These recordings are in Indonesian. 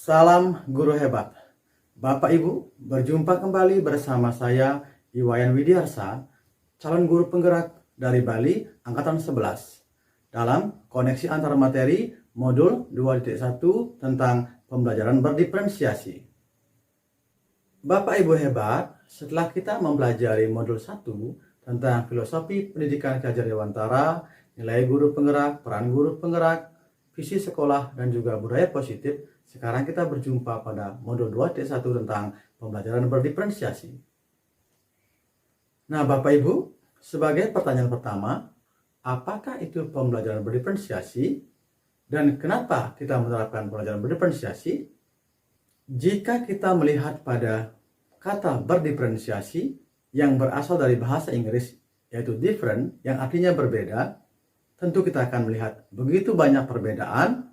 Salam guru hebat. Bapak Ibu, berjumpa kembali bersama saya Iwayan Widiarsa, calon guru penggerak dari Bali angkatan 11 dalam koneksi antar materi modul 2.1 tentang pembelajaran berdiferensiasi. Bapak Ibu hebat, setelah kita mempelajari modul 1 tentang filosofi pendidikan kejar dewantara, nilai guru penggerak, peran guru penggerak, visi sekolah, dan juga budaya positif, sekarang kita berjumpa pada modul 2.1 tentang pembelajaran berdiferensiasi. Nah, Bapak Ibu, sebagai pertanyaan pertama, apakah itu pembelajaran berdiferensiasi dan kenapa kita menerapkan pembelajaran berdiferensiasi? Jika kita melihat pada kata berdiferensiasi yang berasal dari bahasa Inggris, yaitu different, yang artinya berbeda, tentu kita akan melihat begitu banyak perbedaan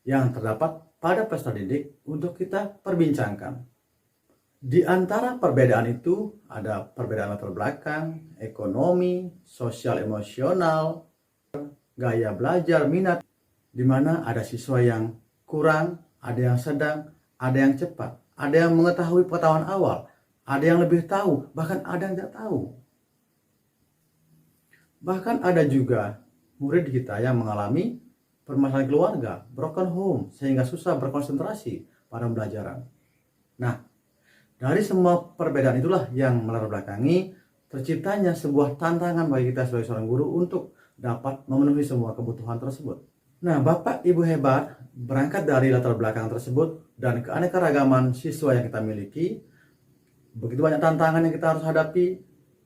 yang terdapat pada peserta didik untuk kita perbincangkan. Di antara perbedaan itu ada perbedaan latar belakang, ekonomi, sosial emosional, gaya belajar, minat, di mana ada siswa yang kurang, ada yang sedang, ada yang cepat, ada yang mengetahui pengetahuan awal, ada yang lebih tahu, bahkan ada yang tidak tahu. Bahkan ada juga murid kita yang mengalami permasalahan keluarga, broken home, sehingga susah berkonsentrasi pada pembelajaran. Nah, dari semua perbedaan itulah yang melatar belakangi terciptanya sebuah tantangan bagi kita sebagai seorang guru untuk dapat memenuhi semua kebutuhan tersebut. Nah, Bapak Ibu hebat, berangkat dari latar belakang tersebut dan keanekaragaman siswa yang kita miliki, begitu banyak tantangan yang kita harus hadapi,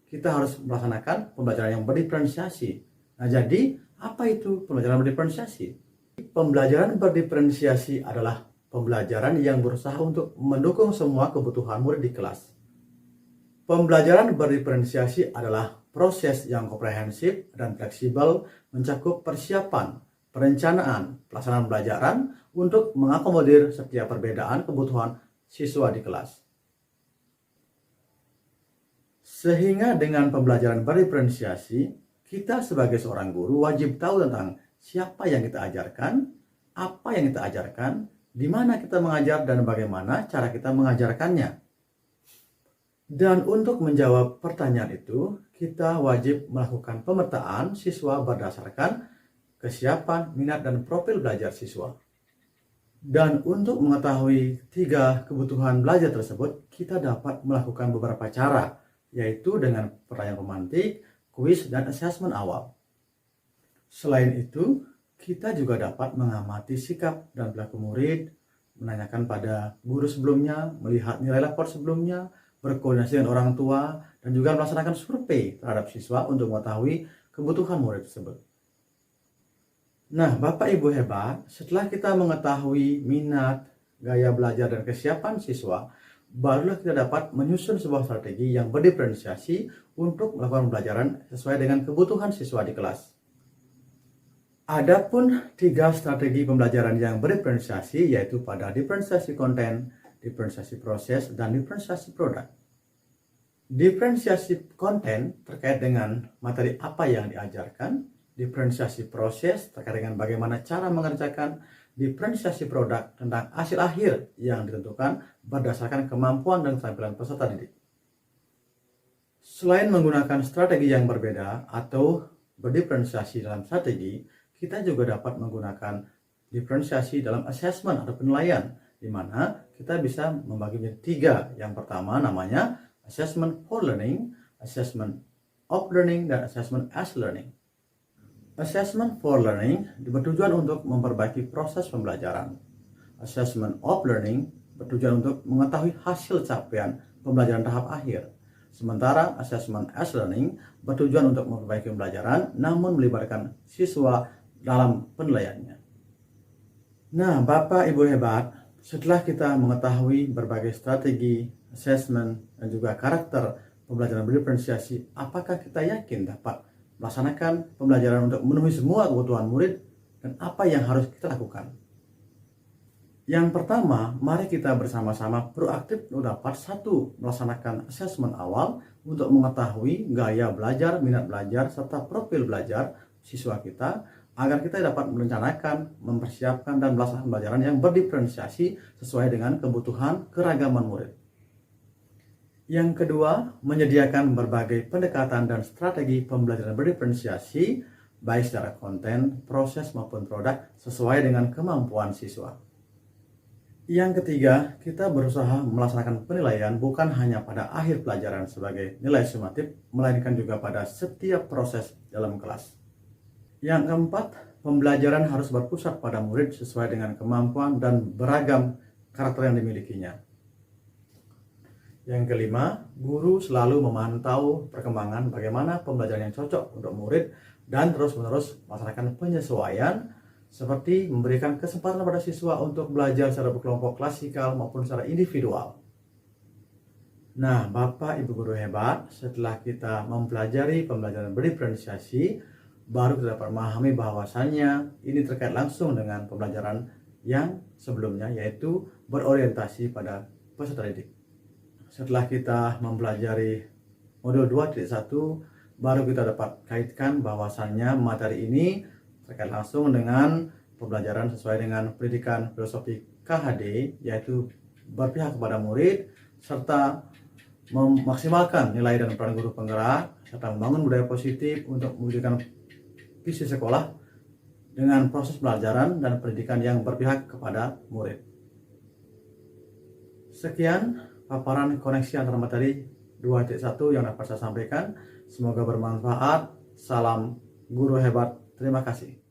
kita harus melaksanakan pembelajaran yang berdiferensiasi. Nah, jadi apa itu pembelajaran berdiferensiasi? Pembelajaran berdiferensiasi adalah pembelajaran yang berusaha untuk mendukung semua kebutuhan murid di kelas. Pembelajaran berdiferensiasi adalah proses yang komprehensif dan fleksibel mencakup persiapan, perencanaan, pelaksanaan pembelajaran untuk mengakomodir setiap perbedaan kebutuhan siswa di kelas. Sehingga dengan pembelajaran berdiferensiasi, kita sebagai seorang guru wajib tahu tentang siapa yang kita ajarkan, apa yang kita ajarkan, di mana kita mengajar, dan bagaimana cara kita mengajarkannya. Dan untuk menjawab pertanyaan itu, kita wajib melakukan pemetaan siswa berdasarkan kesiapan, minat, dan profil belajar siswa. Dan untuk mengetahui 3 kebutuhan belajar tersebut, kita dapat melakukan beberapa cara, yaitu dengan pertanyaan pemantik, kuis, dan asesmen awal. Selain itu, kita juga dapat mengamati sikap dan perilaku murid, menanyakan pada guru sebelumnya, melihat nilai lapor sebelumnya, berkoordinasi dengan orang tua, dan juga melaksanakan survei terhadap siswa untuk mengetahui kebutuhan murid tersebut. Nah, Bapak Ibu hebat, setelah kita mengetahui minat, gaya belajar, dan kesiapan siswa, barulah kita dapat menyusun sebuah strategi yang berdiferensiasi untuk melakukan pembelajaran sesuai dengan kebutuhan siswa di kelas. Adapun 3 strategi pembelajaran yang berdiferensiasi, yaitu pada diferensiasi konten, diferensiasi proses, dan diferensiasi produk. Diferensiasi konten terkait dengan materi apa yang diajarkan, diferensiasi proses terkait dengan bagaimana cara mengerjakan, diferensiasi produk tentang hasil akhir yang ditentukan berdasarkan kemampuan dan keterampilan peserta didik. Selain menggunakan strategi yang berbeda atau berdiferensiasi dalam strategi, kita juga dapat menggunakan diferensiasi dalam assessment atau penilaian, di mana kita bisa membagi menjadi 3. Yang pertama namanya assessment for learning, assessment of learning, dan assessment as learning. Assessment for learning bertujuan untuk memperbaiki proses pembelajaran. Assessment of learning bertujuan untuk mengetahui hasil capaian pembelajaran tahap akhir. Sementara assessment as learning bertujuan untuk memperbaiki pembelajaran namun melibatkan siswa dalam penilaiannya. Nah, Bapak Ibu hebat, setelah kita mengetahui berbagai strategi, assessment, dan juga karakter pembelajaran berdiferensiasi, apakah kita yakin dapat melaksanakan pembelajaran untuk memenuhi semua kebutuhan murid, dan apa yang harus kita lakukan? Yang pertama, mari kita bersama-sama proaktif untuk dapat melaksanakan asesmen awal untuk mengetahui gaya belajar, minat belajar, serta profil belajar siswa kita agar kita dapat merencanakan, mempersiapkan, dan melaksanakan pembelajaran yang berdiferensiasi sesuai dengan kebutuhan keragaman murid. Yang kedua, menyediakan berbagai pendekatan dan strategi pembelajaran berdiferensiasi, baik secara konten, proses, maupun produk, sesuai dengan kemampuan siswa. Yang ketiga, kita berusaha melaksanakan penilaian bukan hanya pada akhir pelajaran sebagai nilai sumatif, melainkan juga pada setiap proses dalam kelas. Yang keempat, pembelajaran harus berpusat pada murid sesuai dengan kemampuan dan beragam karakter yang dimilikinya. Yang kelima, guru selalu memantau perkembangan bagaimana pembelajaran yang cocok untuk murid dan terus-menerus melaksanakan penyesuaian seperti memberikan kesempatan pada siswa untuk belajar secara berkelompok klasikal maupun secara individual. Nah, Bapak Ibu guru hebat, setelah kita mempelajari pembelajaran berdiferensiasi, baru kita dapat memahami bahwasannya ini terkait langsung dengan pembelajaran yang sebelumnya, yaitu berorientasi pada peserta didik. Setelah kita mempelajari modul 2.1, baru kita dapat kaitkan bahwasannya materi ini terkait langsung dengan pembelajaran sesuai dengan pendidikan filosofi KHD, yaitu berpihak kepada murid, serta memaksimalkan nilai dan peran guru penggerak, serta membangun budaya positif untuk mewujudkan visi sekolah dengan proses pelajaran dan pendidikan yang berpihak kepada murid. Sekian paparan koneksi antara materi 2.1 yang dapat saya sampaikan. Semoga bermanfaat. Salam guru hebat. Terima kasih.